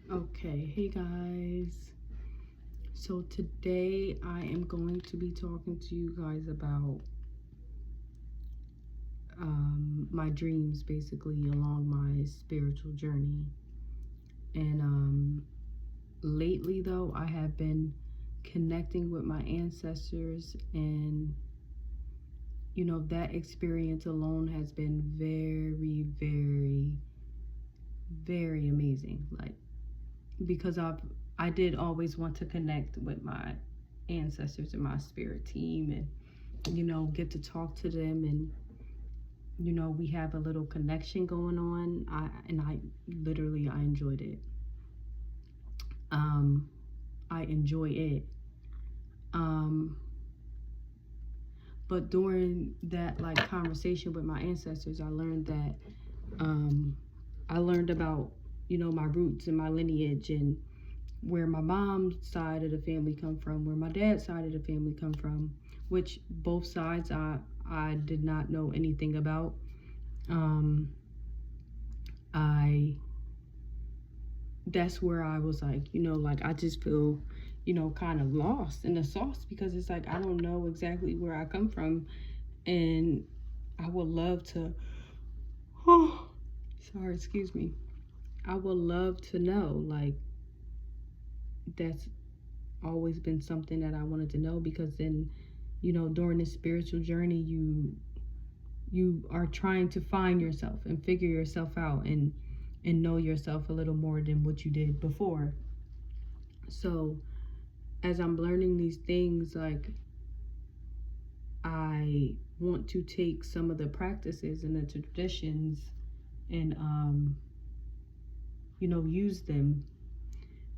Okay, hey guys. So today I am going to be talking to you guys about my dreams, basically along my spiritual journey. And lately, though, I have been connecting with my ancestors, and that experience alone has been very, very, very amazing. Like, because I did always want to connect with my ancestors and my spirit team, and get to talk to them, and we have a little connection going on. I literally I enjoyed it. um I enjoy it. um but during that like conversation with my ancestors, I learned that I learned about my roots and my lineage, and where my mom's side of the family come from, where my dad's side of the family come from, which both sides I did not know anything about. um I That's where I was like, like I just feel, kind of lost in the sauce, because it's like I don't know exactly where I come from, and I would love to. Oh, sorry, excuse me. I would love to know. Like, that's always been something that I wanted to know, because then, during this spiritual journey, you are trying to find yourself and figure yourself out, and know yourself a little more than what you did before. So as I'm learning these things, like I want to take some of the practices and the traditions and use them,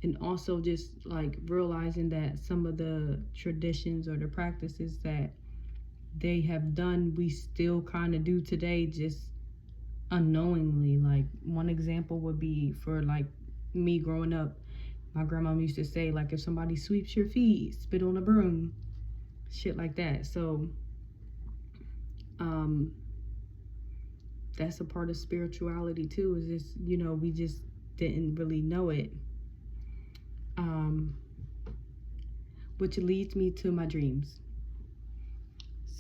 and also just like realizing that some of the traditions or the practices that they have done, we still kind of do today, just unknowingly. Like, one example would be for like me growing up, my grandma used to say, like, if somebody sweeps your feet, spit on a broom, shit like that. So um that's a part of spirituality too, is just we just didn't really know it. um which leads me to my dreams.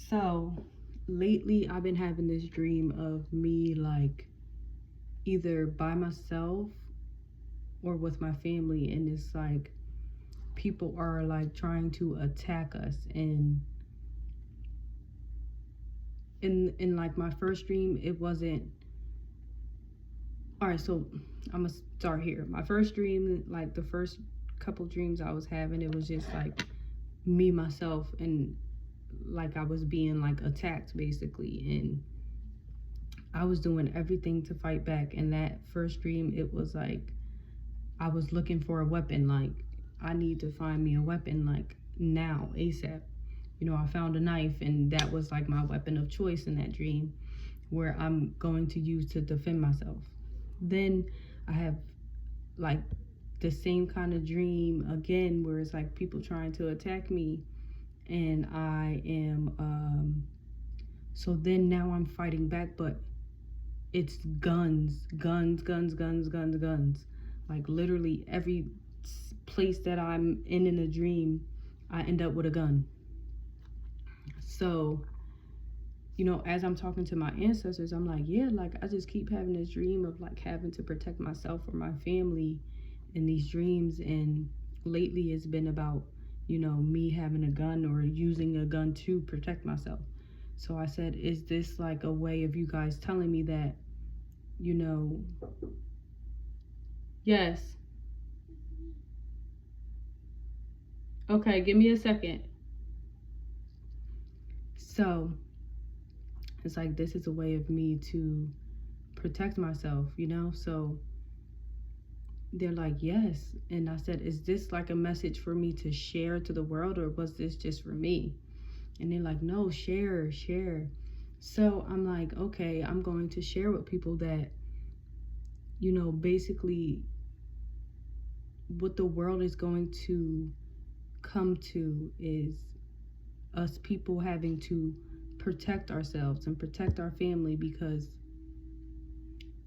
So lately I've been having this dream of me, like, either by myself or with my family, and it's like people are like trying to attack us. And in like my first dream, it wasn't. All right, so I'm gonna start here. My first dream, like the first couple dreams I was having, it was just like me, myself, and like I was being like attacked basically, and I was doing everything to fight back. And that first dream, it was like I was looking for a weapon. Like, I need to find me a weapon, like, now, ASAP. I found a knife, and that was like my weapon of choice in that dream, where I'm going to use to defend myself. Then I have like the same kind of dream again, where it's like people trying to attack me, and I am so then now I'm fighting back, but it's guns, guns, guns, guns, guns, guns. Like, literally every place that I'm in a dream, I end up with a gun. So as I'm talking to my ancestors, I'm like, yeah, like I just keep having this dream of like having to protect myself or my family in these dreams. And lately it's been about, me having a gun or using a gun to protect myself. So I said, is this like a way of you guys telling me that, you know, yes. Okay, give me a second. So it's like this is a way of me to protect myself, So they're like, yes. And I said, is this like a message for me to share to the world, or was this just for me? And they're like, no, share, share. So I'm like, okay, I'm going to share with people that, basically what the world is going to come to is us people having to protect ourselves and protect our family because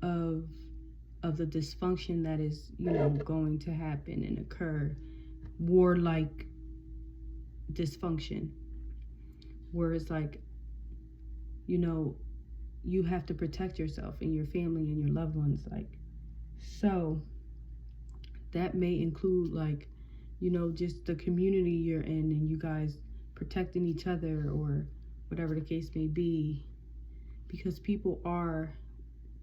of of the dysfunction that is, going to happen and occur, warlike dysfunction, where it's like, you have to protect yourself and your family and your loved ones. Like, so that may include, like, just the community you're in and you guys protecting each other or whatever the case may be, because people are,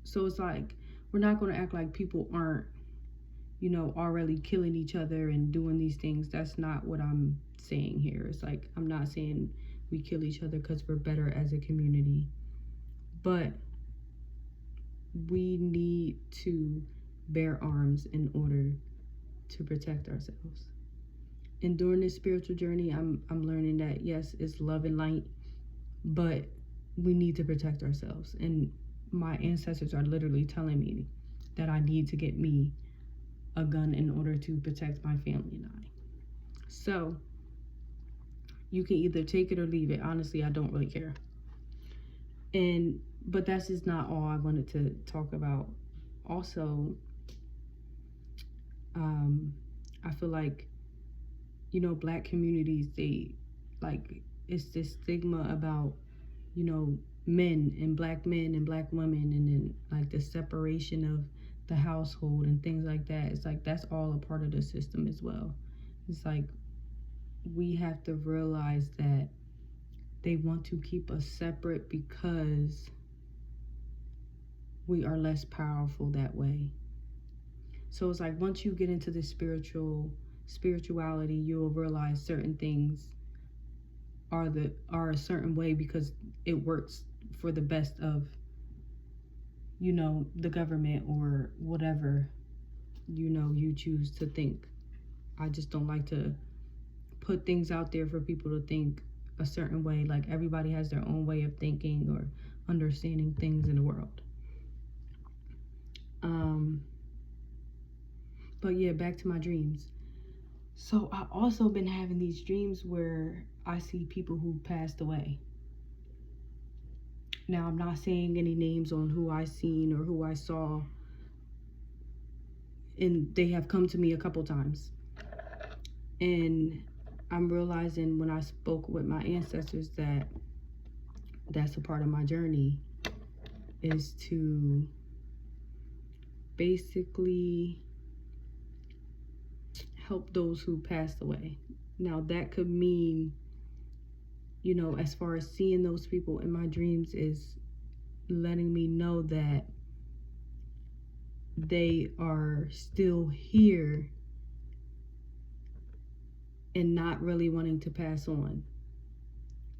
so it's like, we're not going to act like people aren't, already killing each other and doing these things. That's not what I'm saying here. It's like, I'm not saying we kill each other because we're better as a community, but we need to bear arms in order to protect ourselves. And during this spiritual journey, I'm learning that, yes, it's love and light, but we need to protect ourselves. And my ancestors are literally telling me that I need to get me a gun in order to protect my family and I. So you can either take it or leave it. Honestly, I don't really care. But that's just not all I wanted to talk about. Also, I feel like, Black communities, they, like, it's this stigma about, men and Black women, and then, like, the separation of the household and things like that. It's like, that's all a part of the system as well. It's like, we have to realize that they want to keep us separate because we are less powerful that way. So it's like, once you get into the spirituality, you'll realize certain things are a certain way because it works for the best of, the government or whatever, you choose to think. I just don't like to put things out there for people to think a certain way. Like, everybody has their own way of thinking or understanding things in the world. But yeah, back to my dreams. So I also been having these dreams where I see people who passed away. Now, I'm not saying any names on who I seen or who I saw, and they have come to me a couple times. And I'm realizing when I spoke with my ancestors that that's a part of my journey, is to basically help those who passed away. Now, that could mean, as far as seeing those people in my dreams, is letting me know that they are still here and not really wanting to pass on,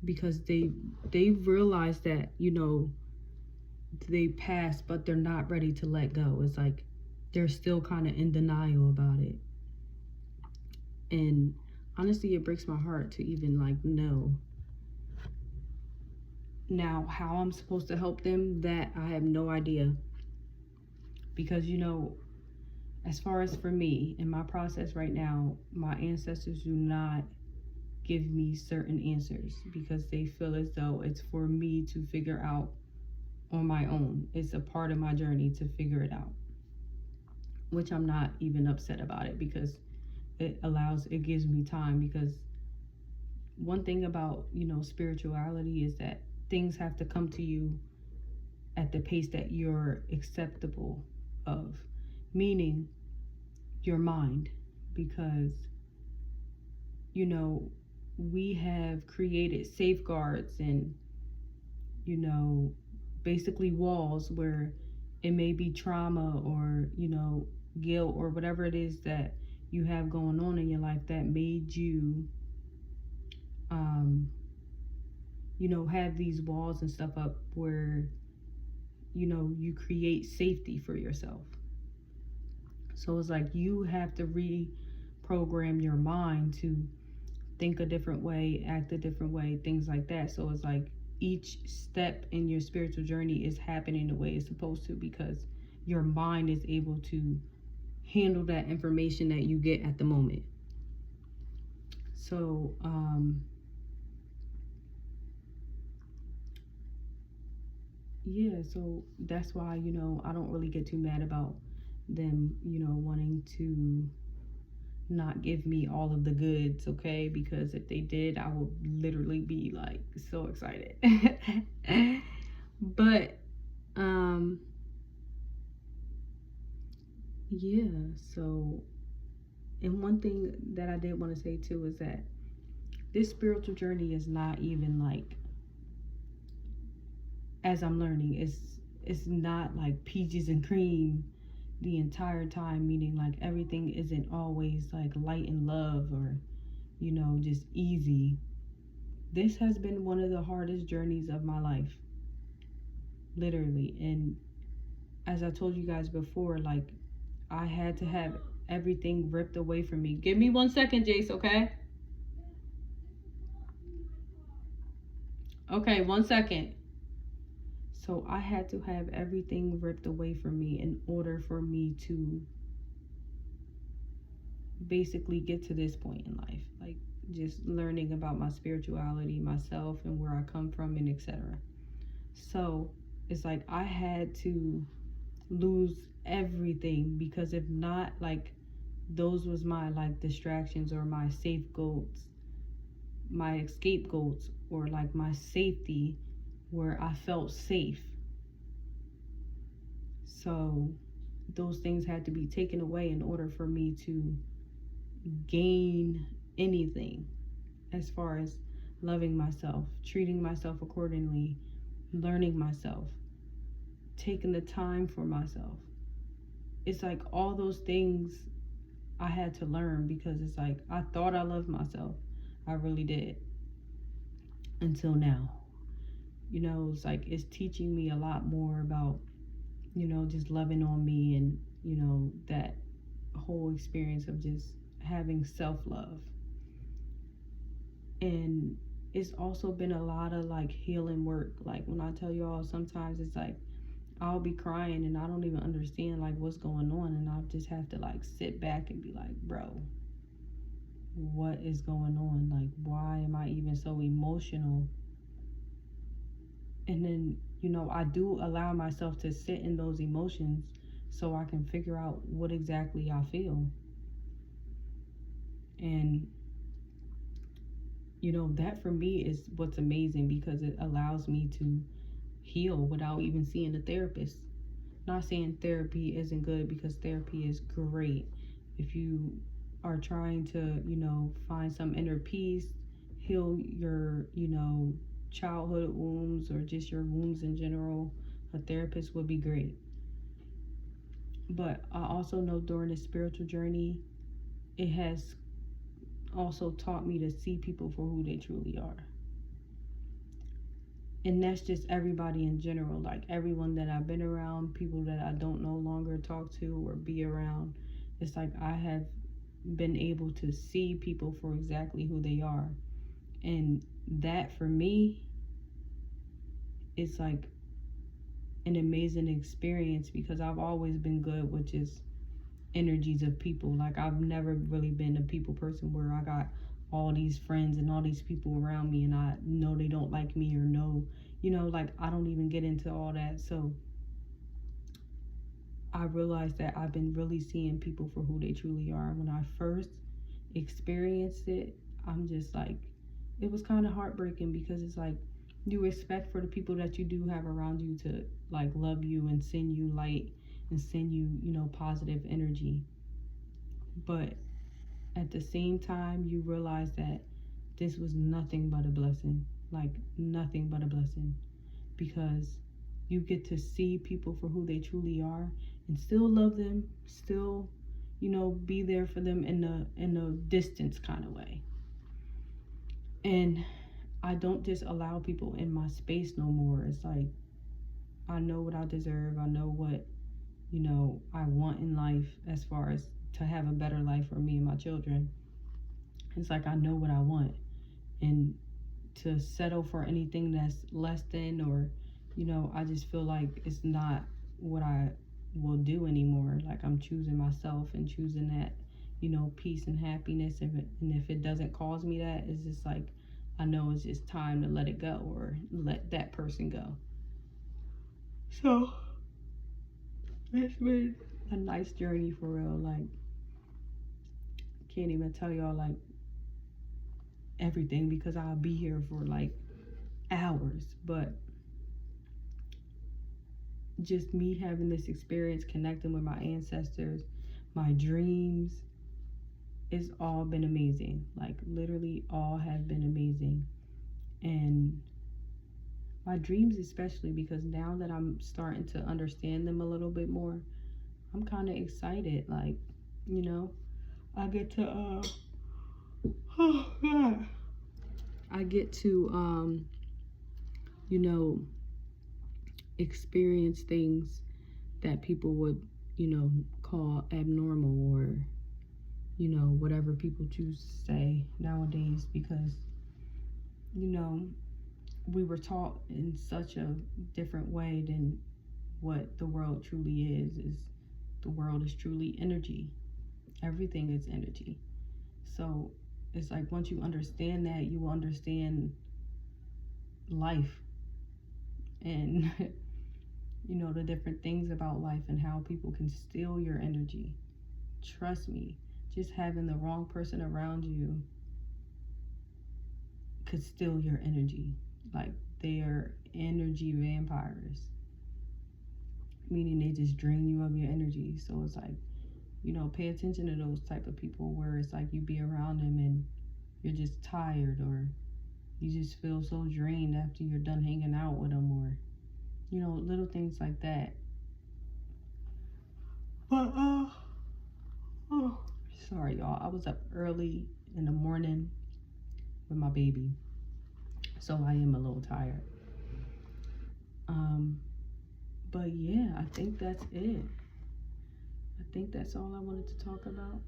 because they realize that, they passed, but they're not ready to let go. It's like they're still kind of in denial about it. And honestly, it breaks my heart to even, like, know. Now, how I'm supposed to help them, that I have no idea. Because, as far as for me, in my process right now, my ancestors do not give me certain answers because they feel as though it's for me to figure out on my own. It's a part of my journey to figure it out, which I'm not even upset about it, because it gives me time. Because one thing about, spirituality is that things have to come to you at the pace that you're acceptable of, meaning your mind. Because, we have created safeguards and, basically walls where it may be trauma or, guilt or whatever it is that you have going on in your life that made you, have these walls and stuff up where, you create safety for yourself. So it's like you have to reprogram your mind to think a different way, act a different way, things like that. So it's like each step in your spiritual journey is happening the way it's supposed to, because your mind is able to handle that information that you get at the moment. So, yeah, so that's why, I don't really get too mad about them, wanting to not give me all of the goods, okay? Because if they did, I would literally be like so excited. But yeah, so, and one thing that I did want to say too is that this spiritual journey is not even like, as I'm learning, it's not like peaches and cream the entire time, meaning like everything isn't always like light and love or just easy. This has been one of the hardest journeys of my life, literally. And as I told you guys before, like, I had to have everything ripped away from me. Give me 1 second, Jace, okay? Okay, 1 second. So I had to have everything ripped away from me in order for me to basically get to this point in life. Like, just learning about my spirituality, myself, and where I come from, and etc. So it's like I had to lose everything, because if not, like, those was my like distractions or my scapegoats, my scapegoats, or like my safety, where I felt safe. So those things had to be taken away in order for me to gain anything, as far as loving myself, treating myself accordingly, learning myself, taking the time for myself. It's like all those things I had to learn, because it's like I thought I loved myself. I really did. Until now. It's like it's teaching me a lot more about, just loving on me, and, that whole experience of just having self-love. And it's also been a lot of like healing work. Like, when I tell y'all, sometimes it's like I'll be crying and I don't even understand like what's going on, and I'll just have to like sit back and be like, bro, what is going on? Like, why am I even so emotional? And then, I do allow myself to sit in those emotions so I can figure out what exactly I feel. And, that for me is what's amazing, because it allows me to heal without even seeing a therapist. Not saying therapy isn't good, because therapy is great. If you are trying to, find some inner peace, heal your, childhood wounds, or just your wounds in general, a therapist would be great. But I also know during this spiritual journey, it has also taught me to see people for who they truly are. And that's just everybody in general, like everyone that I've been around, people that I don't no longer talk to or be around. It's like I have been able to see people for exactly who they are. And that for me is like an amazing experience, because I've always been good with just energies of people. Like, I've never really been a people person where I got all these friends and all these people around me and I know they don't like me, or know, like, I don't even get into all that. So I realized that I've been really seeing people for who they truly are. When I first experienced it, I'm just like, it was kind of heartbreaking, because it's like you expect for the people that you do have around you to like love you and send you light and send you, positive energy. But at the same time, you realize that this was nothing but a blessing, like nothing but a blessing, because you get to see people for who they truly are and still love them, still, be there for them in a distance kind of way. And I don't just allow people in my space no more. It's like, I know what I deserve. I know what, I want in life, as far as to have a better life for me and my children. It's like, I know what I want. And to settle for anything that's less than, or, I just feel like it's not what I will do anymore. Like, I'm choosing myself and choosing that, peace and happiness. And if it doesn't cause me that, it's just like, I know it's just time to let it go, or let that person go. So it's been a nice journey for real. Like, can't even tell y'all like everything because I'll be here for like hours. But just me having this experience, connecting with my ancestors, my dreams, it's all been amazing. Like, literally all have been amazing. And my dreams especially, because now that I'm starting to understand them a little bit more, I'm kind of excited. Like, you know, I get to oh god, I get to you know, experience things that people would, you know, call abnormal, or, you know, whatever people choose to say nowadays, because, you know, we were taught in such a different way than what the world truly is the world is truly energy. Everything is energy. So it's like, once you understand that, you will understand life and you know, the different things about life and how people can steal your energy. Trust me, just having the wrong person around you could steal your energy. Like, they are energy vampires, meaning they just drain you of your energy. So it's like, you know, pay attention to those type of people where it's like you be around them and you're just tired, or you just feel so drained after you're done hanging out with them, or, you know, little things like that. But oh, sorry y'all, I was up early in the morning with my baby, so I am a little tired. But yeah, I think that's it. I think that's all I wanted to talk about.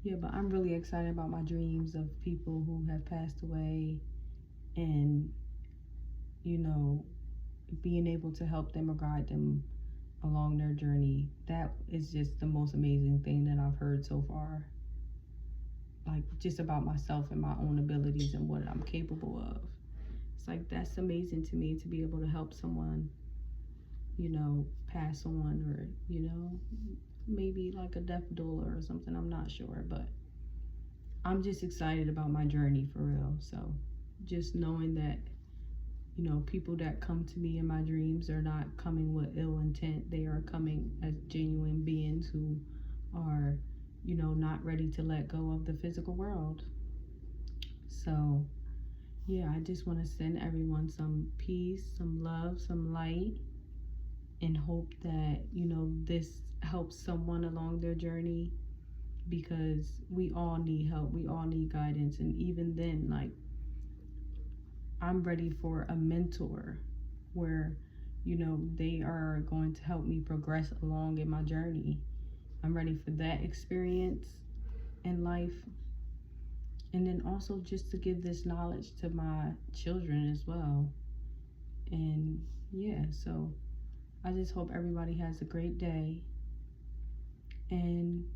Yeah, but I'm really excited about my dreams of people who have passed away, and, you know, being able to help them or guide them along their journey. That is just the most amazing thing that I've heard so far. Like, just about myself and my own abilities and what I'm capable of. It's like, that's amazing to me, to be able to help someone, you know, pass on, or, you know, maybe like a death doula or something. I'm not sure, but I'm just excited about my journey for real. So just knowing that, you know, people that come to me in my dreams are not coming with ill intent. They are coming as genuine beings who are, you know, not ready to let go of the physical world. So yeah, I just want to send everyone some peace, some love, some light, and hope that, you know, this helps someone along their journey, because we all need help. We all need guidance. And even then, like, I'm ready for a mentor where, you know, they are going to help me progress along in my journey. I'm ready for that experience in life. And then also just to give this knowledge to my children as well. And yeah, so I just hope everybody has a great day. And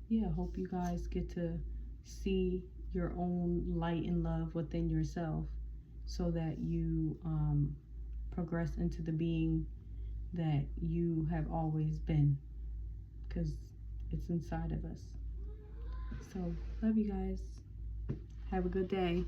yeah, hope you guys get to see your own light and love within yourself, so that you progress into the being that you have always been, because it's inside of us. So love you guys. Have a good day.